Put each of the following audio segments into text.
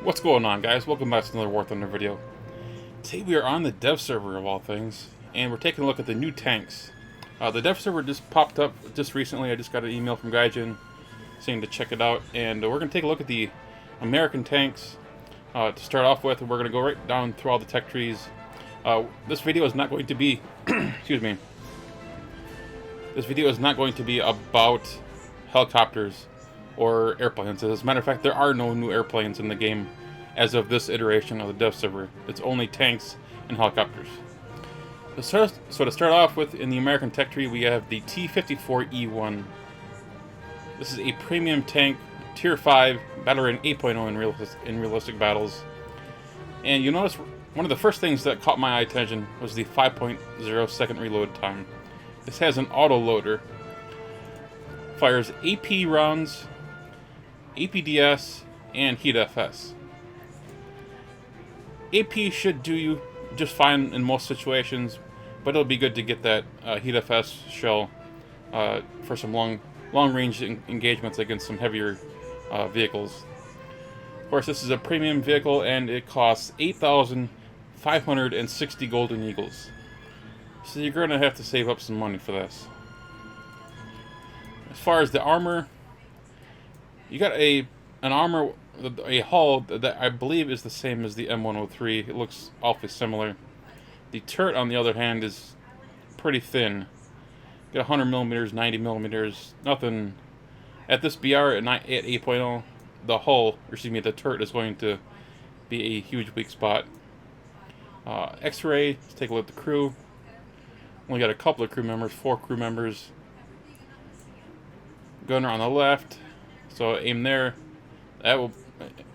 What's going on, guys? Welcome back to another War Thunder video. Today we are on the dev server of all things, and we're taking a look at the new tanks. The dev server just popped up just recently. I just got an email from Gaijin saying to check it out, and we're going to take a look at the American tanks to start off with. We're going to go right down through all the tech trees. This video is not going to be, excuse me, this video is not going to be about helicopters or airplanes. As a matter of fact, there are no new airplanes in the game as of this iteration of the dev server. It's only tanks and helicopters. So to start off with, in the American tech tree, we have the T-54AM-1. This is a premium tank, tier 5, battle rating 8.0 in realistic battles. And you notice one of the first things that caught my attention was the 5.0 second reload time. This has an auto loader, fires AP rounds, APDS, and Heat FS. AP should do you just fine in most situations, but it'll be good to get that Heat FS shell for some long-range engagements against some heavier vehicles. Of course, this is a premium vehicle, and it costs 8,560 golden eagles. So you're going to have to save up some money for this. As far as the armor, you got an armor, a hull that I believe is the same as the M103. It looks awfully similar. The turret, on the other hand, is pretty thin. Got 100 millimeters, 90 millimeters, nothing. At this BR at 8.0, the hull, or excuse me, the turret is going to be a huge weak spot. X-ray, let's take a look at the crew. Only got a couple of crew members, 4 crew members. Gunner on the left, so aim there. That will,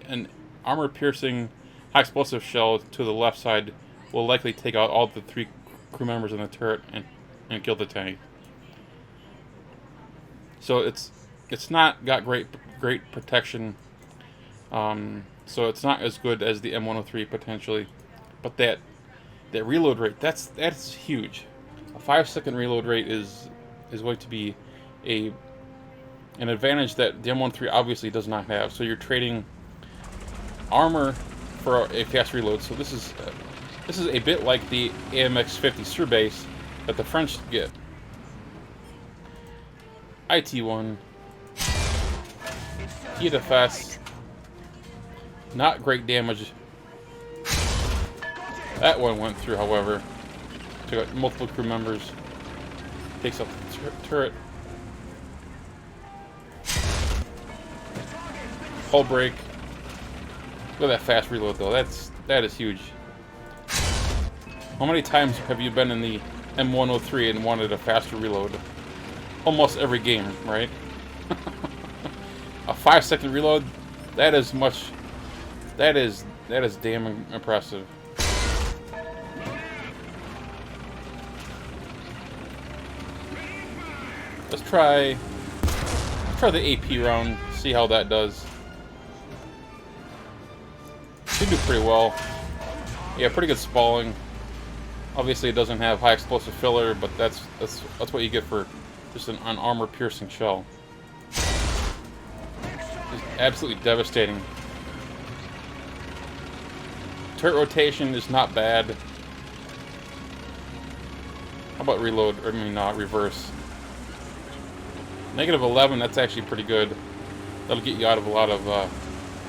an armor-piercing, high-explosive shell to the left side will likely take out all the 3 crew members in the turret and kill the tank. So it's not got great protection. So it's not as good as the M103 potentially, but that reload rate, that's huge. A 5-second reload rate is going to be an advantage that the M103 obviously does not have. So you're trading armor for a fast reload. So this is a bit like the AMX-50 Surbase that the French get. IT1, Heat FS, not great damage. That one went through, however. Took out multiple crew members. Takes out the turret. Hull break. Look at that fast reload, though. That is huge. How many times have you been in the M103 and wanted a faster reload? Almost every game, right? A 5-second reload. That is damn impressive. Let's try the AP round. See how that does. Should do pretty well. Yeah, pretty good spalling. Obviously, it doesn't have high explosive filler, but that's what you get for just an armor piercing shell. Just absolutely devastating. Turret rotation is not bad. How about reload? Or I mean, reverse. -11. That's actually pretty good. That'll get you out of a lot of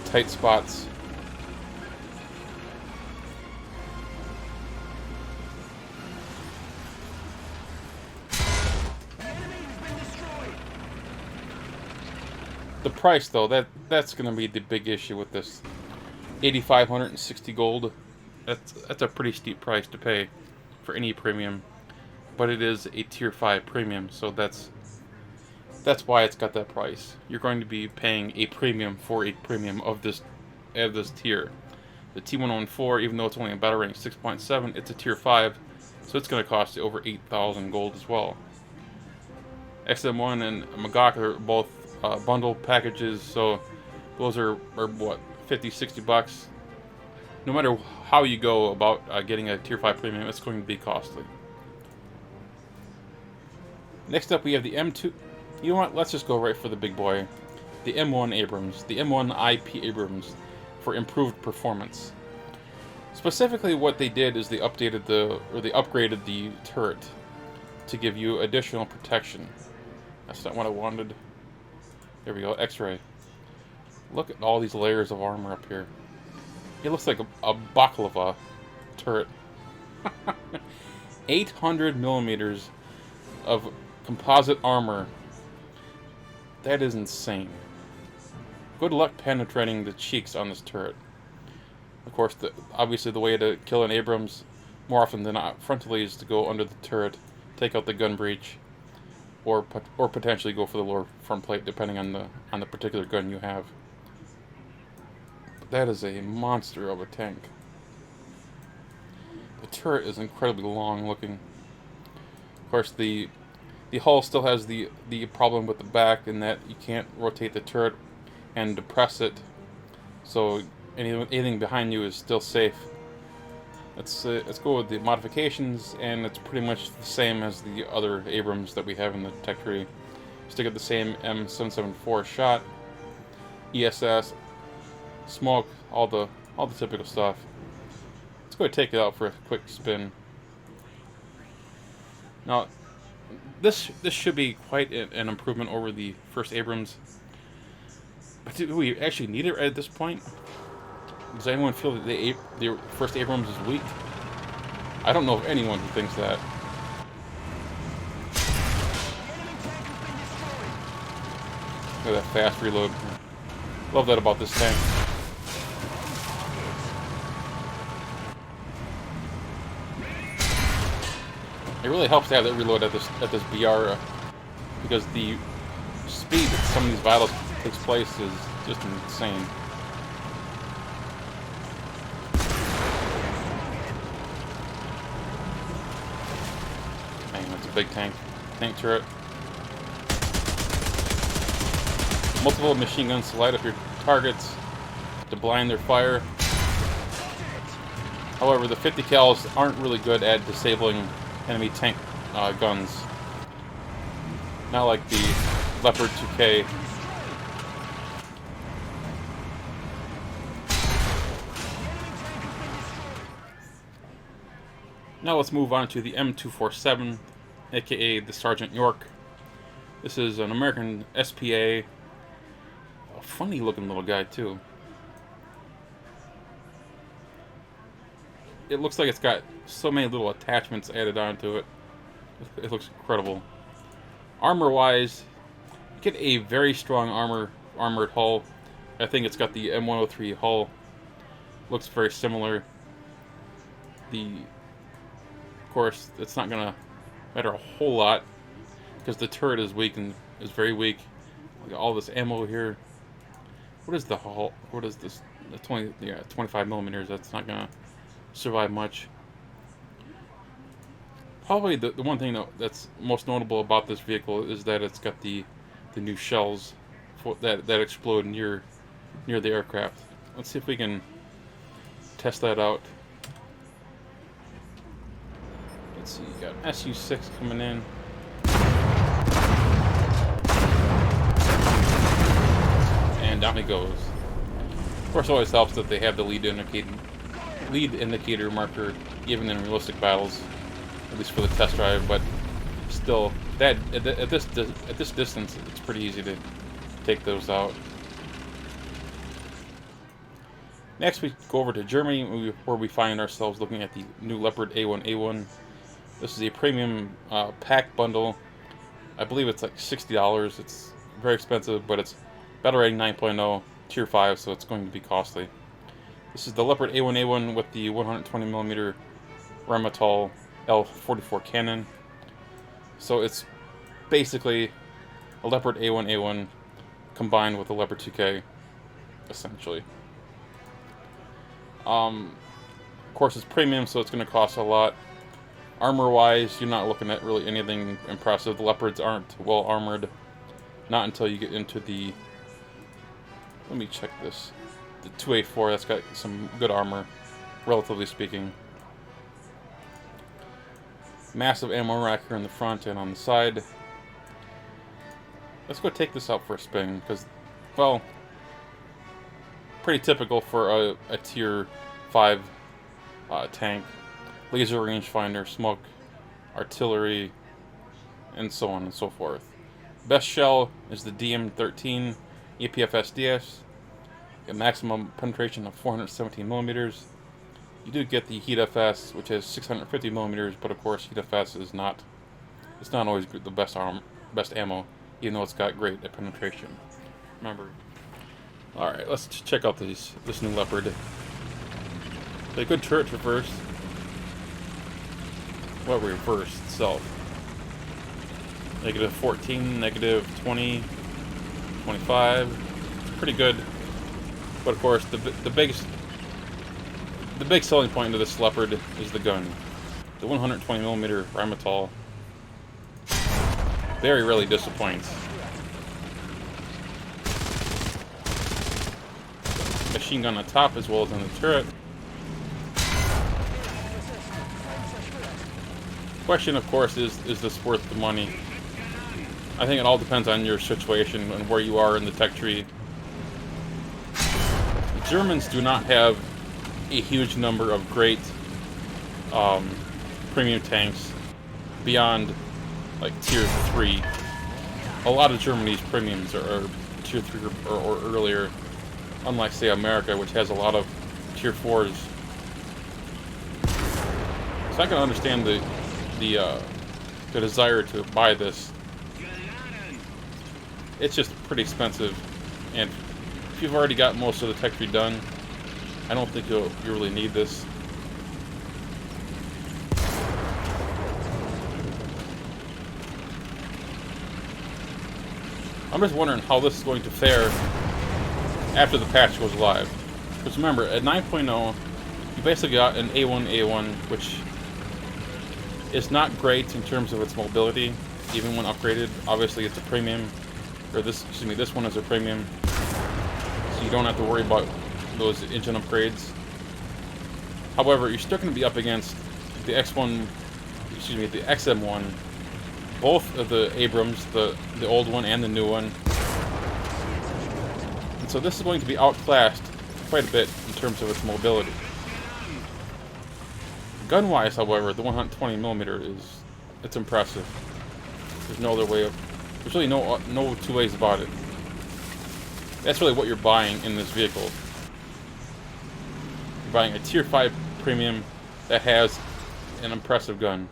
tight spots. The price, though, that's going to be the big issue with this. 8,560 gold. That's a pretty steep price to pay for any premium, but it is a tier 5 premium, so that's why it's got that price. You're going to be paying a premium for a premium of this tier. The T114, even though it's only a battle rating 6.7, it's a tier 5, so it's going to cost you over 8,000 gold as well. XM1 and Magak are both bundle packages, so those are what, 50, 60 bucks. No matter how you go about getting a tier 5 premium, it's going to be costly. Next up, we have the M2. You know what? Let's just go right for the big boy. The M1 Abrams. The M1 Ip Abrams. for improved performance. Specifically, what they did is they updated they upgraded the turret to give you additional protection. That's not what I wanted. There we go, X-ray. Look at all these layers of armor up here. It looks like a baklava turret. 800 millimeters of composite armor. That is insane. Good luck penetrating the cheeks on this turret. Of course, obviously the way to kill an Abrams, more often than not, frontally, is to go under the turret, take out the gun breech, or potentially go for the lower front plate, depending on the particular gun you have. But that is a monster of a tank. The turret is incredibly long looking. Of course, the hull still has the problem with the back in that you can't rotate the turret and depress it, so anything behind you is still safe. Let's go with the modifications, and it's pretty much the same as the other Abrams that we have in the tech tree. Still got the same M774 shot, ESS, smoke, all the typical stuff. Let's go ahead and take it out for a quick spin. Now, this should be quite an improvement over the first Abrams. But do we actually need it at this point? Does anyone feel that the first Abrams is weak? I don't know of anyone who thinks that. Look at that fast reload. Love that about this tank. It really helps to have that reload at this BR, because the speed that some of these battles takes place is just insane. Man, that's a big tank turret. Multiple machine guns to light up your targets to blind their fire. However, the 50 cals aren't really good at disabling enemy tank guns. Not like the Leopard 2K. Now let's move on to the M247, aka the Sergeant York. This is an American SPA. A funny looking little guy too. It looks like it's got so many little attachments added onto it. It looks incredible. Armor-wise, you get a very strong armored hull. I think it's got the M103 hull. Looks very similar. Of course, it's not gonna matter a whole lot because the turret is weak and is very weak. Look at all this ammo here. What is the hull? What is this? The 25 millimeters. That's not gonna survive much. Probably the one thing that's most notable about this vehicle is that it's got the new shells that explode near the aircraft. Let's see if we can test that out. Let's see, you got SU-6 coming in. And down he goes. Of course, it always helps that they have the lead indicator marker even in realistic battles, at least for the test drive. But still, that at this distance, it's pretty easy to take those out. Next, we go over to Germany, where we find ourselves looking at the new Leopard A1 A1. This is a premium pack bundle. I believe it's like $60. It's very expensive, but it's battle rating 9.0, tier 5, so it's going to be costly. This is the Leopard A1 A1 with the 120mm Rheinmetall L44 cannon. So it's basically a Leopard A1 A1 combined with a Leopard 2K, essentially. Of course, it's premium, so it's going to cost a lot. Armor-wise, you're not looking at really anything impressive. The Leopards aren't well armored. Not until you get into the... Let me check this. The 2A4, that's got some good armor, relatively speaking. Massive ammo rack here in the front and on the side. Let's go take this out for a spin, because, well, pretty typical for a tier 5 tank. Laser rangefinder, smoke, artillery, and so on and so forth. Best shell is the DM13 APFSDS. A maximum penetration of 417 millimeters. You do get the HeatFS, which has 650 millimeters, but of course HeatFS is not. It's not always the best ammo, even though it's got great penetration. Remember. All right, let's check out this new Leopard. A good turret reverse. Well, reverse itself. Negative 14, negative 20, 25. It's pretty good. But of course, the big selling point of this Leopard is the gun. The 120mm Rheinmetall very rarely disappoints. Machine gun on top as well as on the turret. Question, of course, is this worth the money? I think it all depends on your situation and where you are in the tech tree. The Germans do not have a huge number of great premium tanks beyond like tier 3. A lot of Germany's premiums are tier 3 or earlier, unlike say America, which has a lot of tier 4s. So I can understand the desire to buy this. It's just pretty expensive, and if you've already got most of the tech tree done, I don't think you really need this. I'm just wondering how this is going to fare after the patch goes live. Because remember, at 9.0, you basically got an A1 A1, which is not great in terms of its mobility, even when upgraded. Obviously, it's a premium, or this one is a premium, so you don't have to worry about those engine upgrades. However, you're still going to be up against the the XM1, both of the Abrams, the old one and the new one. And so this is going to be outclassed quite a bit in terms of its mobility. Gun-wise, however, the 120mm it's impressive. There's no other way of. There's really no two ways about it. That's really what you're buying in this vehicle. You're buying a tier 5 premium that has an impressive gun.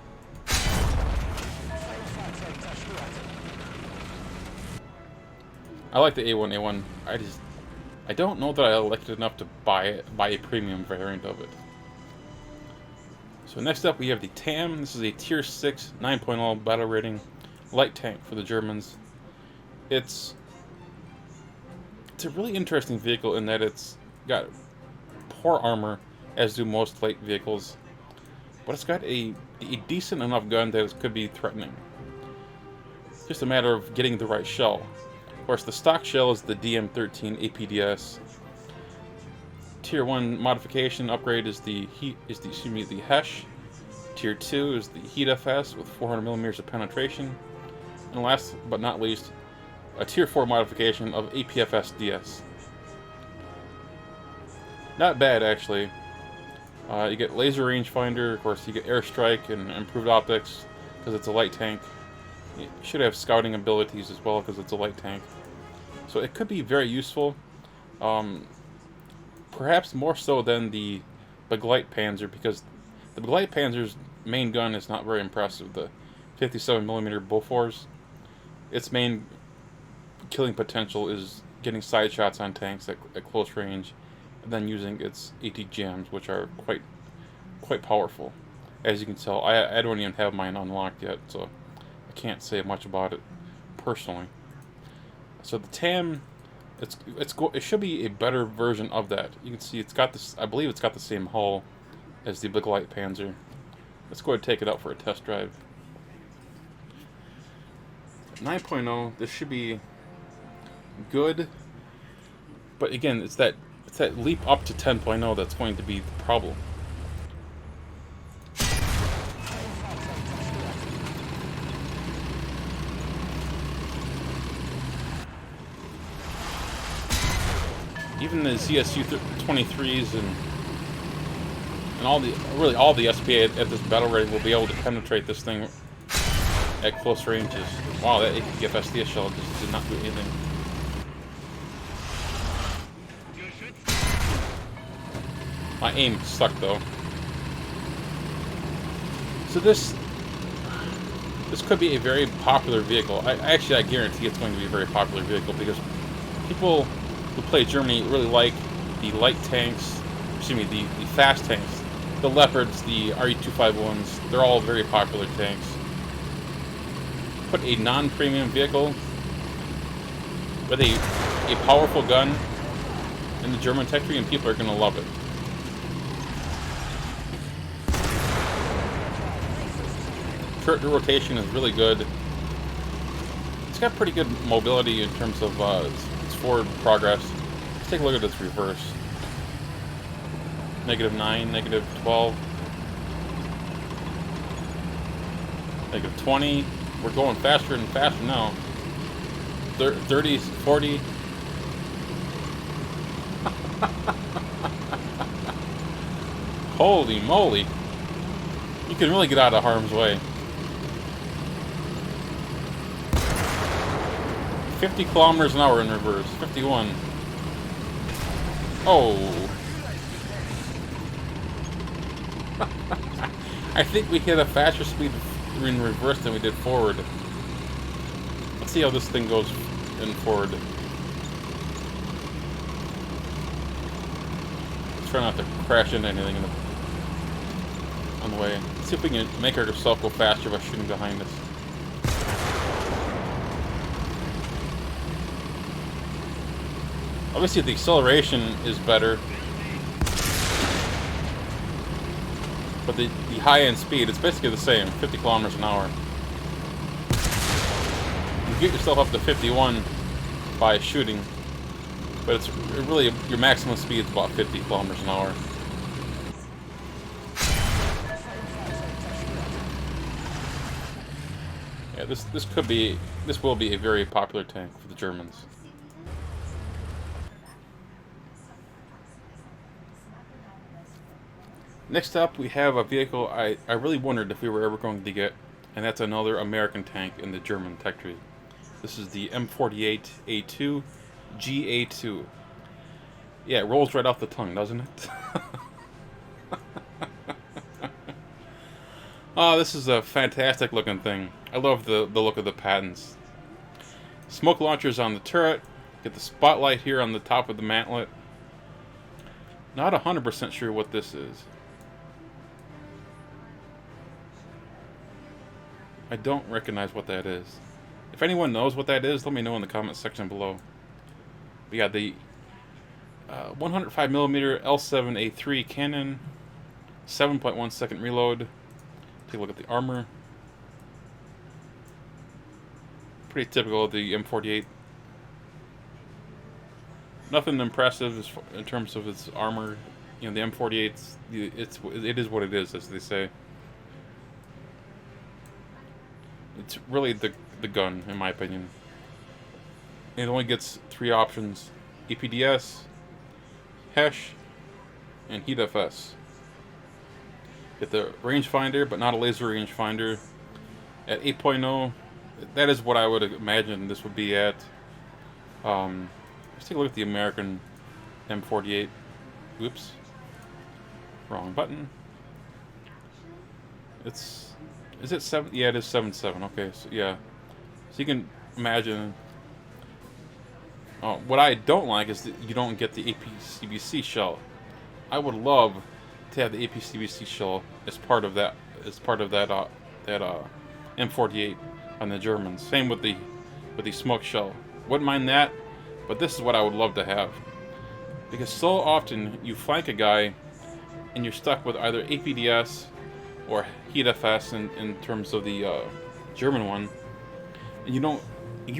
I like the A1 A1. I don't know that I liked it enough to buy a premium variant of it. So next up we have the TAM. This is a tier 6 9.0 battle rating light tank for the Germans. It's a really interesting vehicle in that it's got poor armor, as do most light vehicles, but it's got a decent enough gun that it could be threatening. It's just a matter of getting the right shell. Of course, the stock shell is the DM13 APDS. Tier 1 modification upgrade is the HESH. Tier 2 is the HeatFS with 400mm of penetration. And last but not least, a Tier 4 modification of APFSDS. Not bad, actually. You get laser rangefinder, of course you get airstrike and improved optics because it's a light tank. You should have scouting abilities as well because it's a light tank. So it could be very useful. Perhaps more so than the Begleitpanzer, because the Begleitpanzer's main gun is not very impressive. The 57mm Bofors. Its main killing potential is getting side shots on tanks at close range, and then using its AT jams, which are quite powerful. As you can tell, I don't even have mine unlocked yet, so I can't say much about it personally. So the TAM, it should be a better version of that. You can see it's got this. I believe it's got the same hull as the Begleitpanzer. Let's go ahead and take it out for a test drive. 9.0. This should be good, but again, it's that leap up to 10.0 that's going to be the problem. Even the ZSU 23s and all the all the SPA at this battle rating will be able to penetrate this thing at close ranges. Wow, that FSD shell just did not do anything. My aim sucked though. So this could be a very popular vehicle. I guarantee it's going to be a very popular vehicle because people who play Germany really like the light tanks, excuse me, the fast tanks. The Leopards, the RE251s, they're all very popular tanks. Put a non-premium vehicle with a powerful gun in the German tech tree and people are going to love it. Turret rotation is really good. It's got pretty good mobility in terms of its forward progress. Let's take a look at its reverse. -9, -12, -20. We're going faster and faster now. 30, 40. Holy moly. You can really get out of harm's way. 50 kilometers an hour in reverse. 51. Oh. I think we hit a faster speed in reverse than we did forward. Let's see how this thing goes in forward. Let's try not to crash into anything on the way. Let's see if we can make ourselves go faster by shooting behind us. Obviously the acceleration is better. But the high-end speed, it's basically the same, 50 kilometers an hour. You get yourself up to 51 by shooting, but it's really, your maximum speed is about 50 kilometers an hour. Yeah, this will be a very popular tank for the Germans. Next up, we have a vehicle I really wondered if we were ever going to get, and that's another American tank in the German tech tree. This is the M48 A2 GA2. Yeah, it rolls right off the tongue, doesn't it? Oh, this is a fantastic looking thing. I love the look of the patents. Smoke launchers on the turret. Get the spotlight here on the top of the mantlet. Not 100% sure what this is. I don't recognize what that is. If anyone knows what that is, let me know in the comment section below. We got the 105mm L7A3 cannon, 7.1 second reload. Take a look at the armor. Pretty typical of the M48. Nothing impressive in terms of its armor. You know, the M48's it is what it is, as they say. It's really the gun, in my opinion. It only gets 3 options: EPDS, HESH, and HEAT-FS. Get the rangefinder, but not a laser rangefinder. At 8.0, that is what I would imagine this would be at. Let's take a look at the American M48. Oops. Wrong button. Is it 7? Yeah, it is 7.7. Okay, so yeah. So you can imagine. Oh, what I don't like is that you don't get the APCBC shell. I would love to have the APCBC shell as part of that. M48 on the Germans. Same with the smoke shell. Wouldn't mind that, but this is what I would love to have. Because so often you flank a guy and you're stuck with either APDS or HEAT-FS in terms of the German one, and you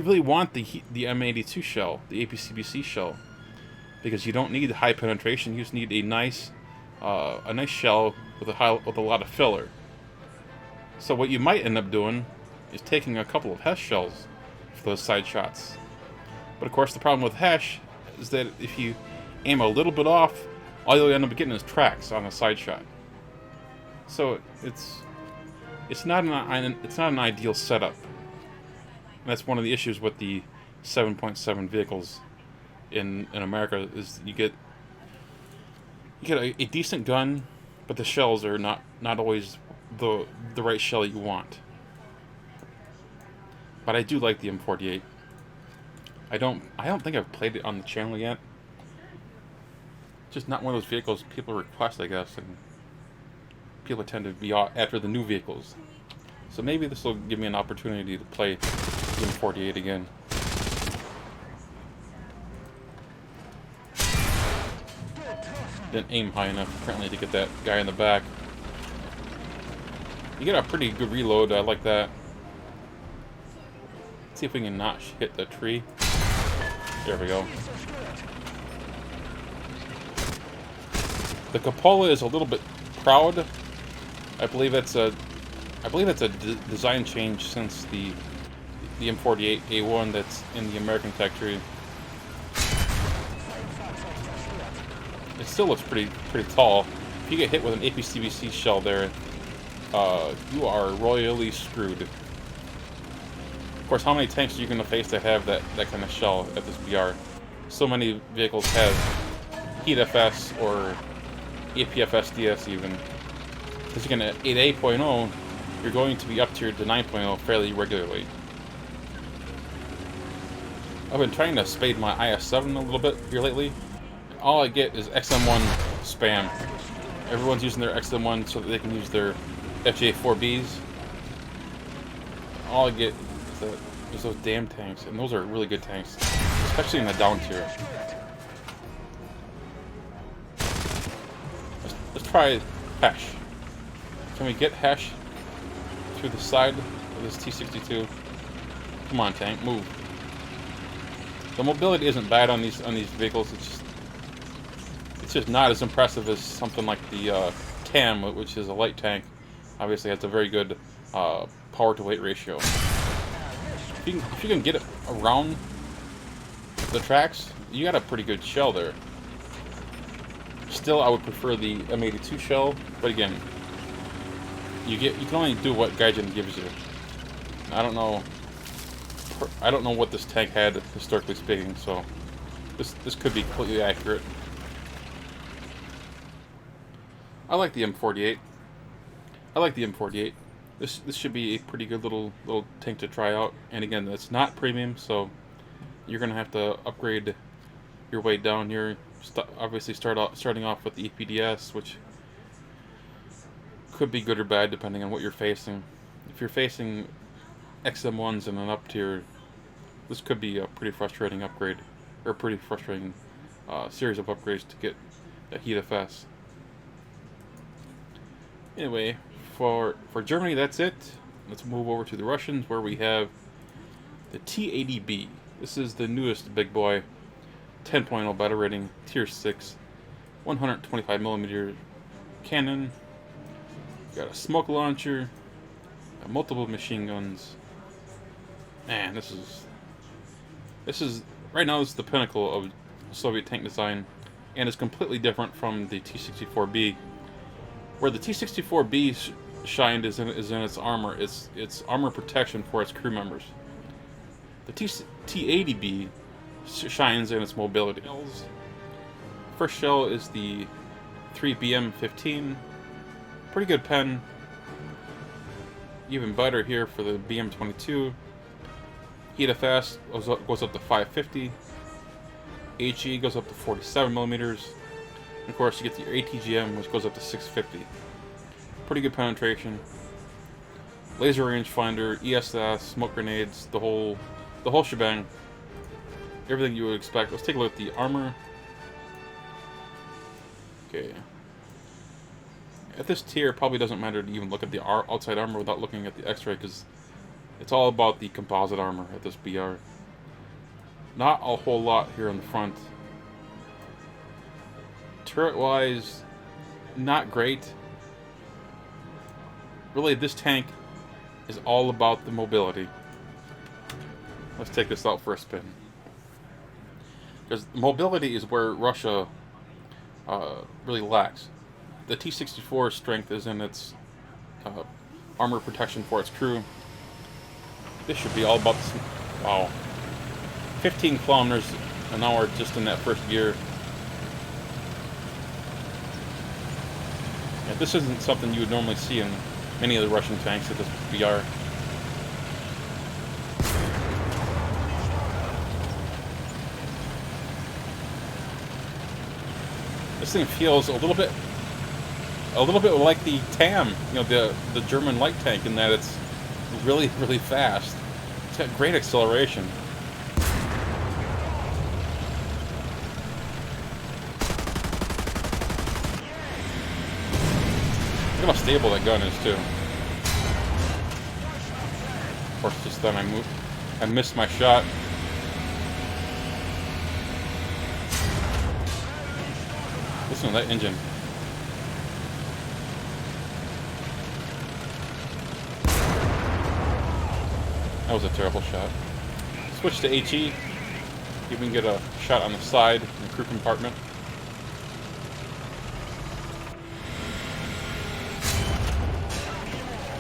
really want the M82 shell, the APCBC shell, because you don't need high penetration. You just need a nice shell with a lot of filler. So what you might end up doing is taking a couple of HESH shells for those side shots. But of course, the problem with HESH is that if you aim a little bit off, all you'll end up getting is tracks on a side shot. So it's not an ideal setup. And that's one of the issues with the 7.7 vehicles in America, is you get a decent gun, but the shells are not always the right shell you want. But I do like the M48. I don't think I've played it on the channel yet. Just not one of those vehicles people request, I guess, and people tend to be after the new vehicles. So maybe this will give me an opportunity to play the M48 again. Didn't aim high enough, apparently, to get that guy in the back. You get a pretty good reload, I like that. Let's see if we can not hit the tree. There we go. The cupola is a little bit proud. I believe it's a design change since the M48 A1 that's in the American tech tree. It still looks pretty tall. If you get hit with an APCBC shell there, you are royally screwed. Of course, how many tanks are you going to face that have that kind of shell at this BR? So many vehicles have Heat FS or APFS DS even. Because you can at 8.0, you're going to be up to 9.0 fairly regularly. I've been trying to spade my IS-7 a little bit here lately. All I get is XM1 spam. Everyone's using their XM1 so that they can use their FJ4Bs. All I get is those damn tanks, and those are really good tanks, especially in the down tier. Let's try Hesh. Can we get Hesh through the side of this T-62? Come on, tank, move. The mobility isn't bad on these vehicles. It's just not as impressive as something like the TAM, which is a light tank. Obviously, has a very good power to weight ratio. If you can get it around the tracks, you got a pretty good shell there. Still, I would prefer the M82 shell, but again, you can only do what Gaijin gives you. I don't know what this tank had historically speaking, so this could be completely accurate. I like the M48. This should be a pretty good little tank to try out. And again, it's not premium, so you're gonna have to upgrade your way down here. Obviously, starting off with the EPDS, which could be good or bad depending on what you're facing. If you're facing XM1s in an up tier, this could be a pretty frustrating upgrade, or a pretty frustrating series of upgrades to get a Heat FS. Anyway, for Germany, that's it. Let's move over to the Russians, where we have the T-80B. This is the newest big boy, 10.0 battle rating, tier 6, 125mm cannon. Got a smoke launcher, got multiple machine guns. Man, this is right now, this is the pinnacle of Soviet tank design, and it's completely different from the T-64B. Where the T-64B shined is in its armor, its armor protection for its crew members. The T-80B shines in its mobility. First shell is the 3BM15. Pretty good pen. Even better here for the BM22. Heat FS goes up to 550. HE goes up to 47mm. And of course, you get your ATGM, which goes up to 650. Pretty good penetration. Laser rangefinder, ESS, smoke grenades, the whole shebang. Everything you would expect. Let's take a look at the armor. Okay. At this tier, it probably doesn't matter to even look at the outside armor without looking at the X-ray, because it's all about the composite armor at this BR. Not a whole lot here on the front. Turret-wise, not great. Really, this tank is all about the mobility. Let's take this out for a spin. Because mobility is where Russia really lacks. The T-64's strength is in its armor protection for its crew. This should be all about this. Wow. 15 kilometers an hour just in that first gear. Yeah, this isn't something you would normally see in many of the Russian tanks at this BR. This thing feels a little bit like the TAM, you know, the German light tank, in that it's really, really fast. It's got great acceleration. Look how stable that gun is too. Of course, just then I missed my shot. Listen to that engine. That was a terrible shot. Switch to HE. See if we can get a shot on the side in the crew compartment.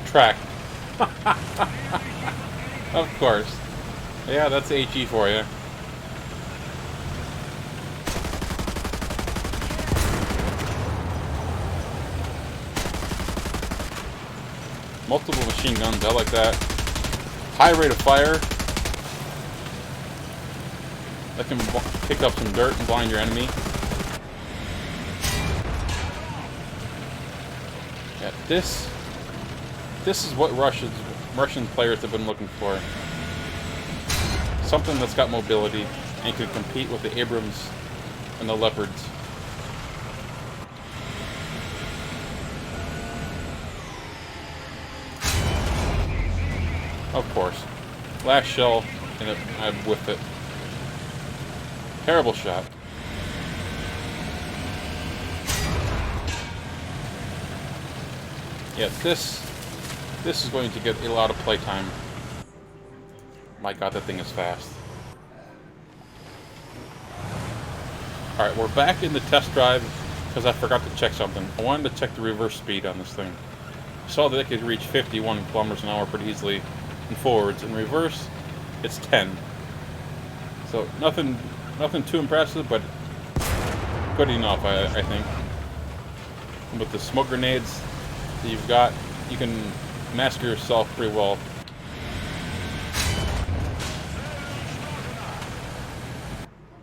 Track. Of course. Yeah, that's HE for you. Multiple machine guns, I like that. High rate of fire. That can pick up some dirt and blind your enemy. Yeah, this is what Russian players have been looking for. Something that's got mobility and can compete with the Abrams and the Leopards. Of course. Last shell, and I whiffed it. Terrible shot. Yeah, this is going to get a lot of playtime. My god, that thing is fast. Alright, we're back in the test drive because I forgot to check something. I wanted to check the reverse speed on this thing. I saw that it could reach 51 kilometers an hour pretty easily in forwards. In reverse, it's 10. So nothing too impressive, but good enough, I think. And with the smoke grenades that you've got, you can master yourself pretty well.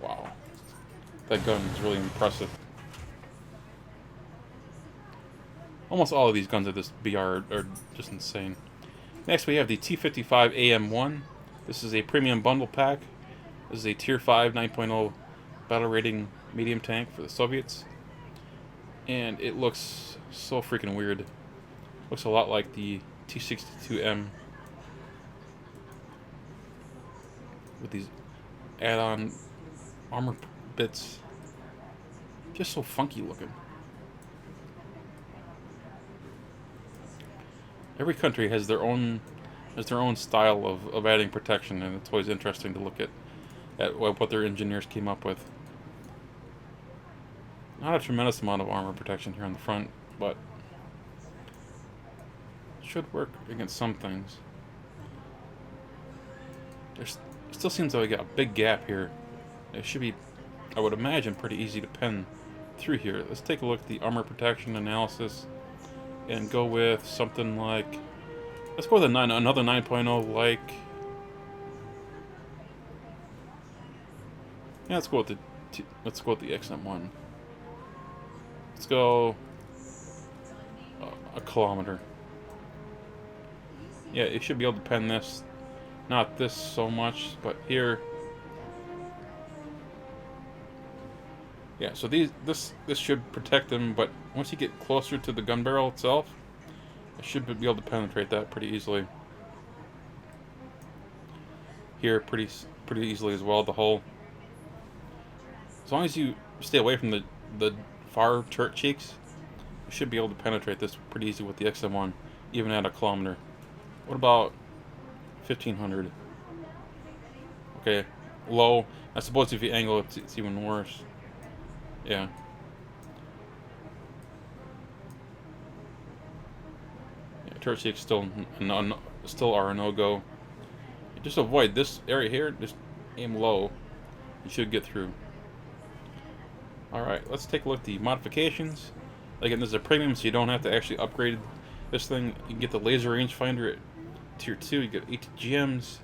Wow. That gun is really impressive. Almost all of these guns at this BR are just insane. Next we have the T-55AM-1. This is a premium bundle pack. This is a Tier 5 9.0 battle rating medium tank for the Soviets. And it looks so freaking weird. Looks a lot like the T-62M with these add-on armor bits. Just so funky looking. Every country has their own style of adding protection, and it's always interesting to look at what their engineers came up with. Not a tremendous amount of armor protection here on the front, but it should work against some things. It still seems like a big gap here. It should be, I would imagine, pretty easy to pen through here. Let's take a look at the armor protection analysis and go with something like, let's go with another 9.0 like, yeah, let's go with the XM1. Let's go a kilometer. Yeah, it should be able to pen this. Not this so much, but here. Yeah, so this should protect them, but once you get closer to the gun barrel itself, it should be able to penetrate that pretty easily. Here, pretty easily as well, the hull. As long as you stay away from the far turret cheeks, you should be able to penetrate this pretty easy with the XM1, even at a kilometer. What about 1500? Okay, low. I suppose if you angle it, it's even worse. Yeah. Turret seeks still are a no-go. Just avoid this area here. Just aim low. You should get through. Alright, let's take a look at the modifications. Again, this is a premium, so you don't have to actually upgrade this thing. You can get the laser rangefinder at tier 2. You get 8 GMs.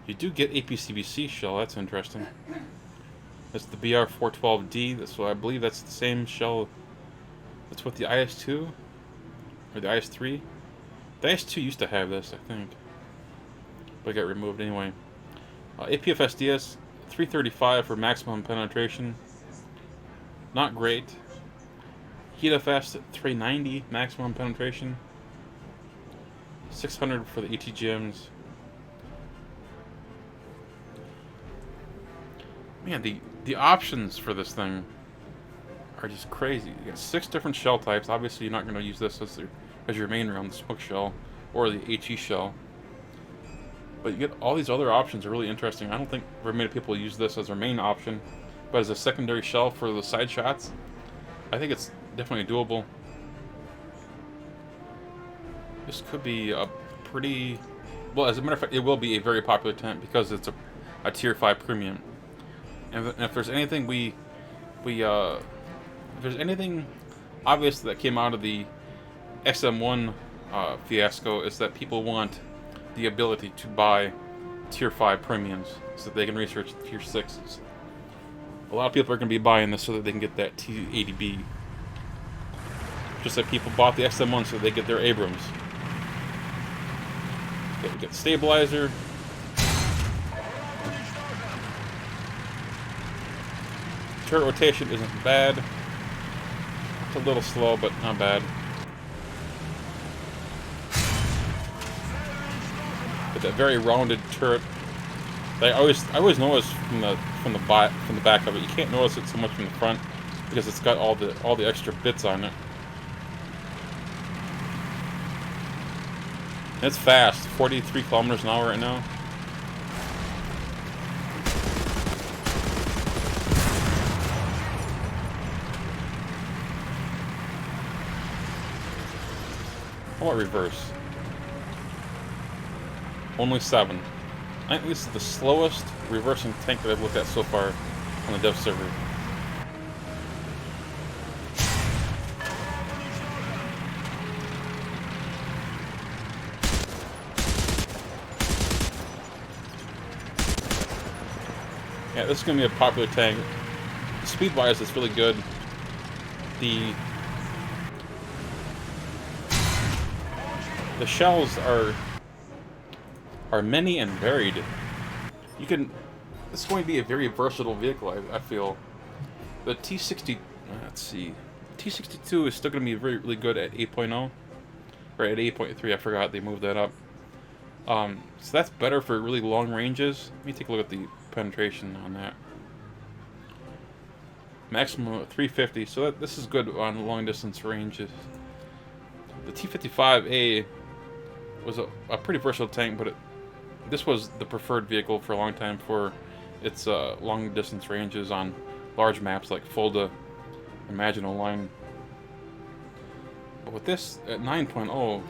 You do get APCBC shell. That's interesting. That's the BR412D. So I believe that's the same shell. That's what the IS-2 or the IS-3. The IS-2 used to have this, I think, but it got removed anyway. APFSDS 335 for maximum penetration. Not great. HeatFS 390 maximum penetration. 600 for the ETGMs. Man, the options for this thing are just crazy. You got 6 different shell types. Obviously, you're not going to use this as your main round, the smoke shell or the HE shell. But you get all these other options are really interesting. I don't think very many people use this as their main option, but as a secondary shell for the side shots, I think it's definitely doable. This could be a pretty... Well, as a matter of fact, it will be a very popular tank because it's a tier 5 premium. And if there's anything if there's anything obvious that came out of the SM1 fiasco, is that people want the ability to buy tier 5 premiums so that they can research tier 6s. A lot of people are going to be buying this so that they can get that T-80B. Just like people bought the XM1 so they get their Abrams. Okay, we get the stabilizer. Turret rotation isn't bad. It's a little slow, but not bad. With that very rounded turret. I always notice from the back of it. You can't notice it so much from the front because it's got all the extra bits on it. And it's fast, 43 kilometers an hour right now. How about reverse? Only 7. I think this is the slowest reversing tank that I've looked at so far on the dev server. Yeah, this is going to be a popular tank. Speed-wise, it's really good. The shells are many and varied. This is going to be a very versatile vehicle, I feel. The T-62 is still going to be really good at 8.0. Or at 8.3, I forgot they moved that up. So that's better for really long ranges. Let me take a look at the penetration on that. Maximum of 350, so this is good on long distance ranges. The T-55A was a pretty versatile tank, but this was the preferred vehicle for a long time for its long distance ranges on large maps like Fulda and Maginot Line. But with this at 9.0,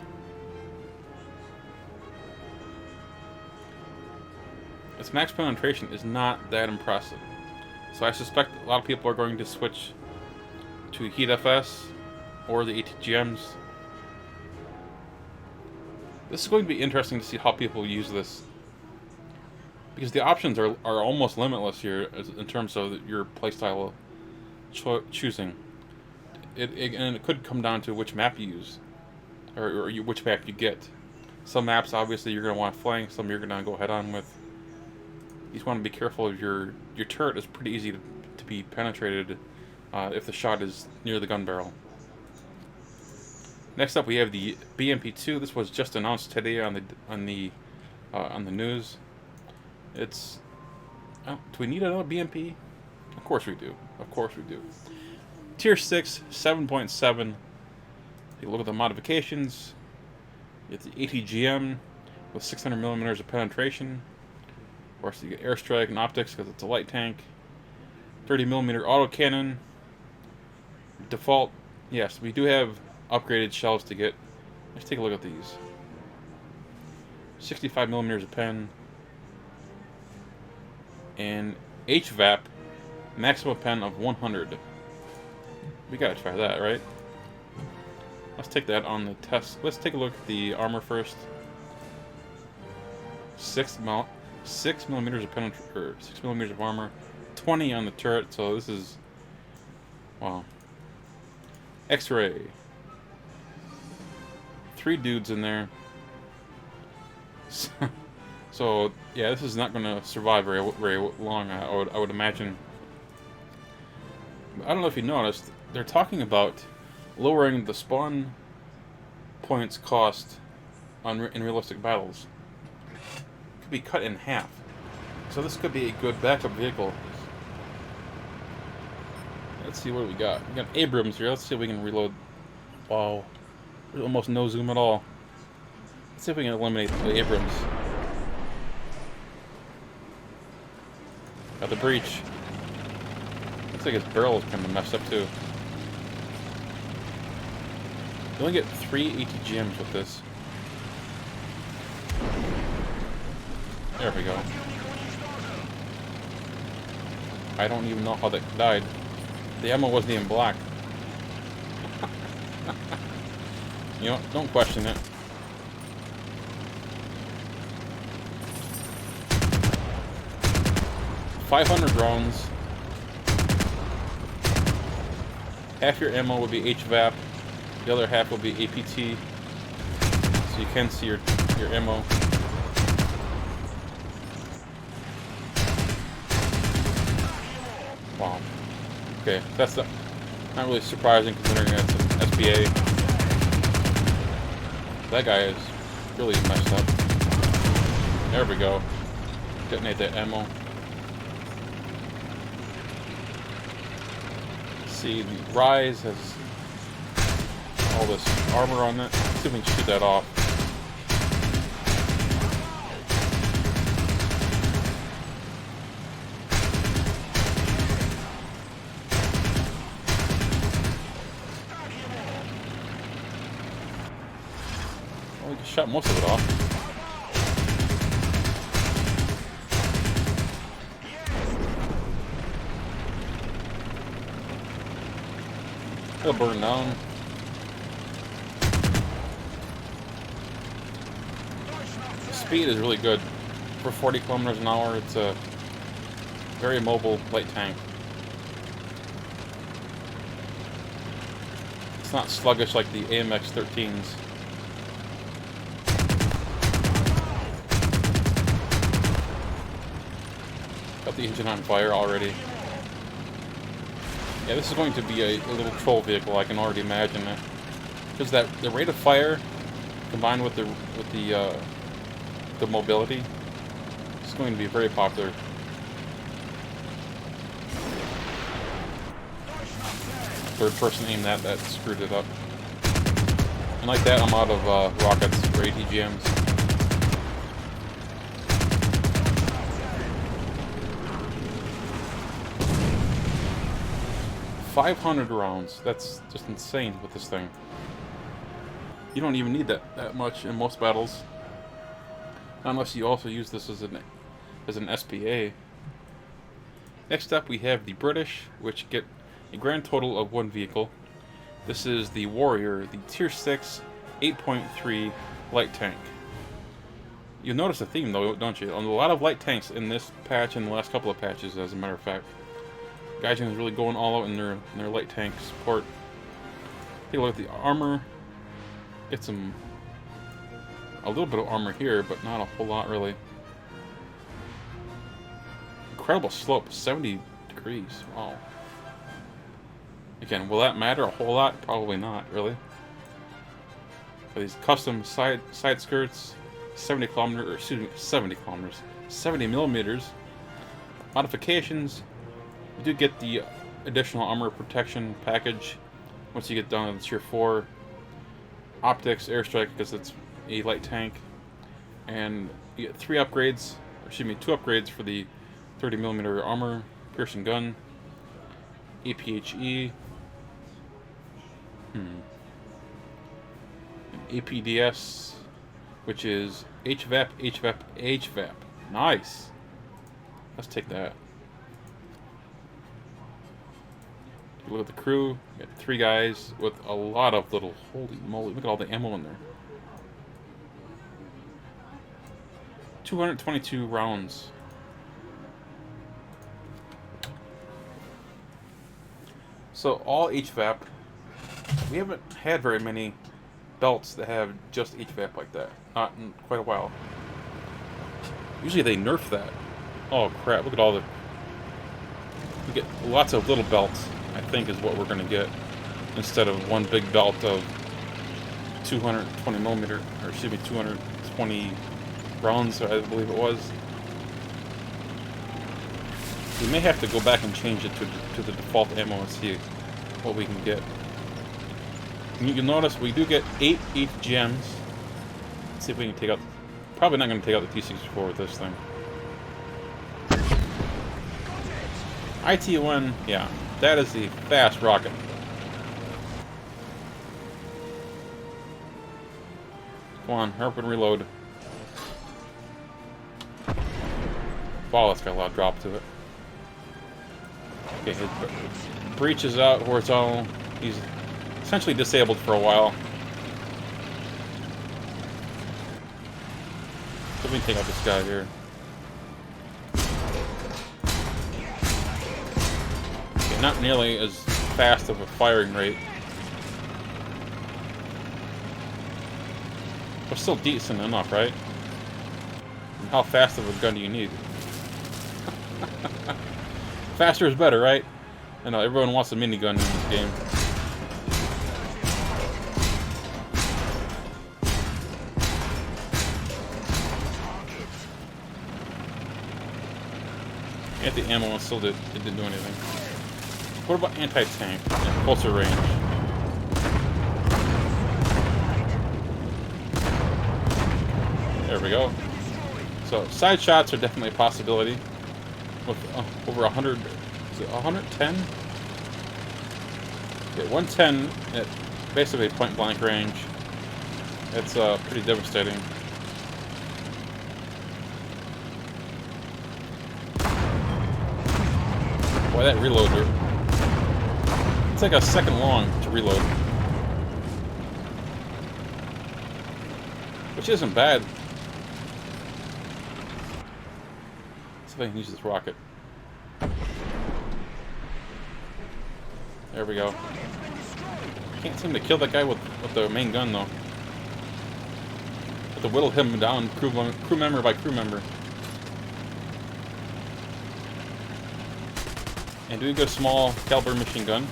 its max penetration is not that impressive. So I suspect a lot of people are going to switch to HeatFS or the ATGMs. This is going to be interesting to see how people use this, because the options are almost limitless here in terms of your playstyle choosing. And it could come down to which map you use, or which map you get. Some maps, obviously, you're going to want to flank. Some you're going to go head on with. You just want to be careful of your turret is pretty easy to be penetrated if the shot is near the gun barrel. Next up, we have the BMP2. This was just announced today on the news. It's do we need another BMP? Of course we do. Of course we do. Tier 6, 7.7. Take a look at the modifications. It's the ATGM with 600 millimeters of penetration. course, you get airstrike and optics because it's a light tank. 30mm autocannon. Default, yes, we do have upgraded shells to get. Let's take a look at these. 65mm of pen. And HVAP, maximum pen of 100. We gotta try that, right? Let's take that on the test. Let's take a look at the armor first. 6mm of pen, or 6mm of armor. 20 on the turret, so this is, wow. X-ray. 3 dudes in there. So yeah, this is not going to survive very long. I would imagine. I don't know if you noticed, they're talking about lowering the spawn points cost in realistic battles. Could be cut in half. So this could be a good backup vehicle. Let's see what we got. We got Abrams here. Let's see if we can reload. Wow. There's almost no zoom at all. Let's see if we can eliminate the Abrams. Got the breach. Looks like his barrel is kind of messed up too. You only get 3 ATGMs with this. There we go. I don't even know how that died. The ammo wasn't even black. You know, don't question it. $500 rounds. Half your ammo would be HVAP. The other half will be APT. So you can see your ammo. Wow. Okay, that's not really surprising considering it's an SBA. That guy is really messed up. There we go. Detonate that ammo. See, the Rise has all this armor on it. Let's see if we can shoot that off. Well, we just shot most of it off. It'll burn down. The speed is really good. For 40 kilometers an hour, it's a very mobile light tank. It's not sluggish like the AMX-13s. Got the engine on fire already. Yeah, this is going to be a little troll vehicle. I can already imagine it, because the rate of fire combined with the mobility is going to be very popular. Third person aim that screwed it up. And like that, I'm out of rockets or ATGMs. $500 rounds. That's just insane with this thing. You don't even need that much in most battles, unless you also use this as an SPA. Next up, we have the British, which get a grand total of 1 vehicle. This is the Warrior, the Tier 6 8.3 light tank. You'll notice a theme though, don't you? On a lot of light tanks in this patch and the last couple of patches, as a matter of fact. Gaijin is really going all out in their light tank support. Take a look at the armor. Get a little bit of armor here, but not a whole lot really. Incredible slope, 70 degrees. Wow. Again, will that matter a whole lot? Probably not, really. But these custom side skirts, 70 millimeters. Modifications. You do get the additional armor protection package once you get down to the Tier 4. Optics, airstrike, because it's a light tank. And you get 3 upgrades. excuse me, 2 upgrades for the 30mm armor piercing gun. APHE. An APDS, which is HVAP, HVAP, HVAP. Nice. Let's take that. Look at the crew. We got 3 guys with a lot of little. Holy moly! Look at all the ammo in there. 222 rounds. So all HVAP. We haven't had very many belts that have just HVAP like that. Not in quite a while. Usually they nerf that. Oh crap! Look at all the. We get lots of little belts, I think, is what we're going to get, instead of one big belt of 220mm, or excuse me, 220 rounds, I believe it was. We may have to go back and change it to the default ammo and see what we can get. And you can notice we do get 8 each gems. Let's see if we can take out. Probably not going to take out the T-64 with this thing. IT-1, yeah, that is the fast rocket. Come on, hurry up and reload. Wow, that's got a lot of drop to it. Okay, his breach is out horizontal. He's essentially disabled for a while. So we can take out this guy here. Okay, not nearly as fast of a firing rate. But still decent enough, right? And how fast of a gun do you need? Faster is better, right? I know, everyone wants a minigun in this game. Anti-ammo still didn't do anything. What about anti-tank at closer range? There we go. So side shots are definitely a possibility. With over 100, is it 110? Okay, 110 at basically point blank range. It's pretty devastating. Boy, that reload, it's like a second long to reload. Which isn't bad. See if I can use this rocket. There we go. Can't seem to kill that guy with the main gun though. Have to whittle him down crew member by crew member. And do we go small caliber machine gun?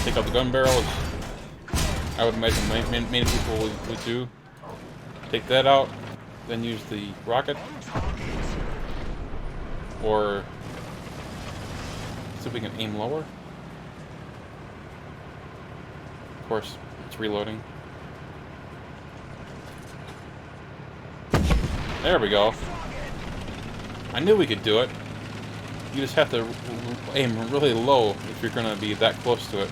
Take out the gun barrel. I would imagine many people would do. Take that out, then use the rocket. Or see if we can aim lower. Of course, it's reloading. There we go. I knew we could do it. You just have to aim really low if you're going to be that close to it.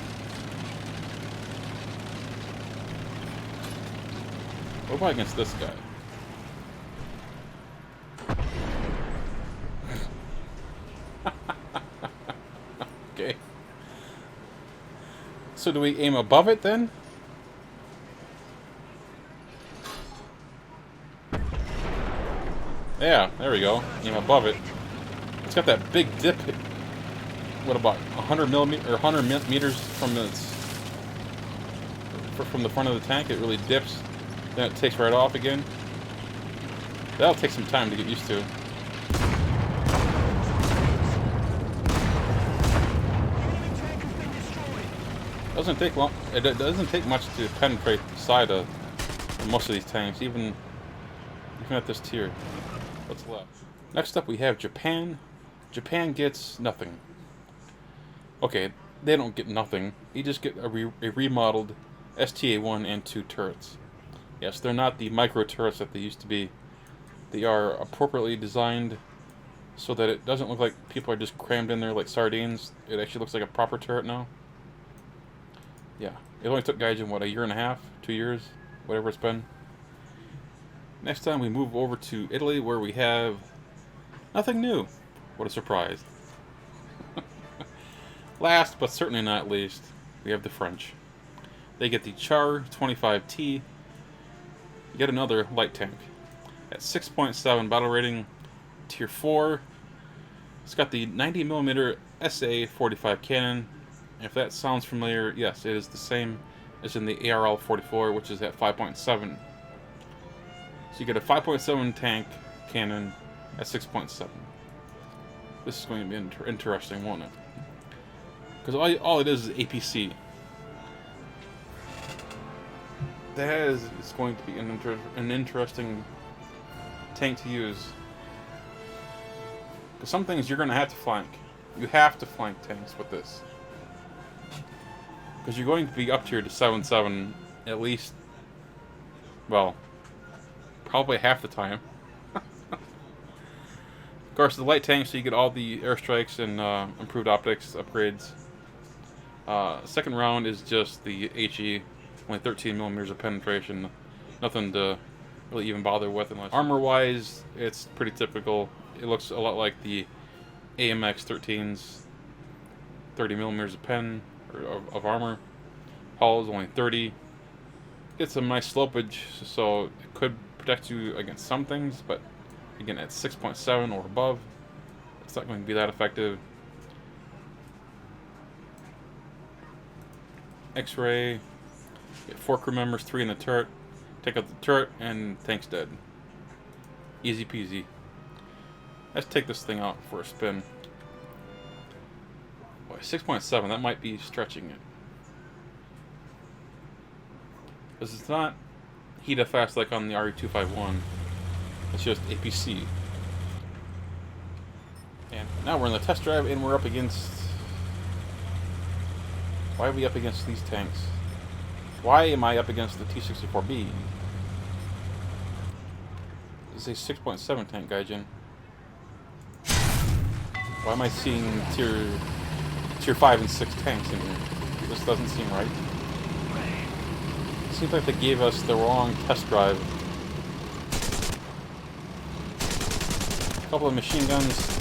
What about against this guy? Okay. So do we aim above it then? Yeah, there we go. Aim above it. It's got that big dip. What about 100 millimeters or 100 meters from the front of the tank? It really dips. Then it takes right off again. That'll take some time to get used to. Doesn't take long. It doesn't take much to penetrate the side of most of these tanks, even at this tier. What's left? Next up, we have Japan. Japan gets nothing. Okay, they don't get nothing. You just get a remodeled STA1 and 2 turrets. Yes, they're not the micro turrets that they used to be. They are appropriately designed so that it doesn't look like people are just crammed in there like sardines. It actually looks like a proper turret now. Yeah, it only took Gaijin, what, a year and a half? 2 years? Whatever it's been. Next time we move over to Italy, where we have nothing new. What a surprise. Last, but certainly not least, we have the French. They get the Char 25T, yet another light tank. At 6.7 battle rating, tier 4. It's got the 90mm SA-45 cannon. And if that sounds familiar, yes, it is the same as in the ARL-44, which is at 5.7. So you get a 5.7 tank cannon at 6.7. This is going to be interesting, won't it? Because all it is APC. That is going to be an interesting tank to use. Because some things you're going to have to flank. You have to flank tanks with this. Because you're going to be up here to 7.7 at least, well, probably half the time. Of course, the light tank, so you get all the airstrikes and improved optics upgrades. Second round is just the HE, only 13mm of penetration. Nothing to really even bother with. Unless armor-wise, it's pretty typical. It looks a lot like the AMX 13's 30mm of pen, or of armor. Hull is only 30. Get some nice slopage, so it could protect you against some things, but again, at 6.7 or above, it's not going to be that effective. X-ray, get 4 crew members, 3 in the turret. Take out the turret, and tank's dead. Easy peasy. Let's take this thing out for a spin. Boy, 6.7, that might be stretching it. Because it's not heat up fast like on the RE251. It's just APC. And now we're in the test drive, and we're up against... Why are we up against these tanks? Why am I up against the T-64B? This is a 6.7 tank, Gaijin. Why am I seeing tier 5 and 6 tanks in here? This doesn't seem right. It seems like they gave us the wrong test drive. A couple of machine guns.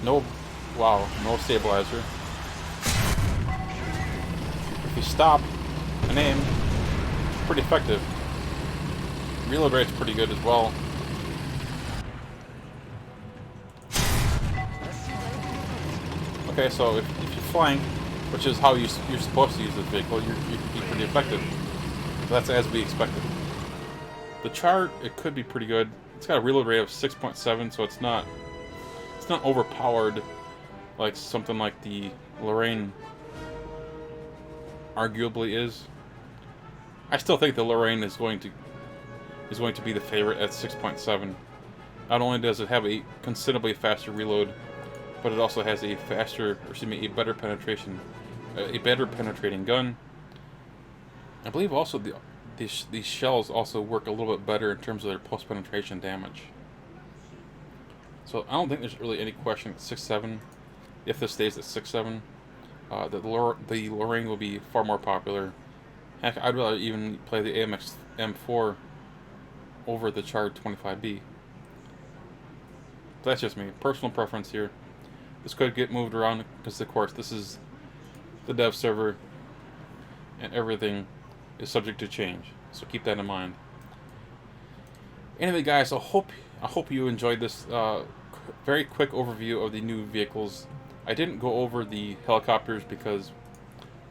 No, wow, no stabilizer. If you stop and aim, it's pretty effective. Reload rate's pretty good as well. Okay, so if you flank, which is how you're supposed to use this vehicle, you're pretty effective. So that's as we expected. The Char, it could be pretty good. It's got a reload rate of 6.7, so it's not overpowered like something like the Lorraine arguably is. I still think the Lorraine is going to be the favorite at 6.7. Not only does it have a considerably faster reload, but it also has a a better penetration, a better penetrating gun. I believe also these shells also work a little bit better in terms of their post-penetration damage. So I don't think there's really any question at 6.7, if this stays at 6.7, that the Lorraine will be far more popular. Heck, I'd rather even play the AMX M4 over the Char 25B. But that's just me, personal preference here. This could get moved around because, of course, this is the dev server, and everything is subject to change. So keep that in mind. Anyway, guys, I hope you enjoyed this very quick overview of the new vehicles. I didn't go over the helicopters because,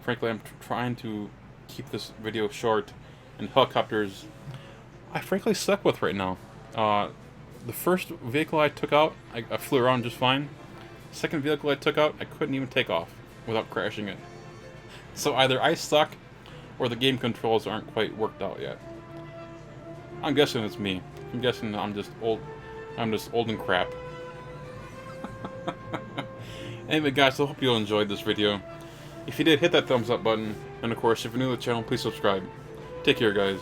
frankly, I'm trying to keep this video short, and helicopters I frankly suck with right now. The first vehicle I took out, I flew around just fine. Second vehicle I took out, I couldn't even take off without crashing it. So either I suck, or the game controls aren't quite worked out yet. I'm guessing it's me. I'm guessing I'm just old. I'm just old and crap. Anyway, guys, I hope you all enjoyed this video. If you did, hit that thumbs up button. And of course, if you're new to the channel, please subscribe. Take care, guys.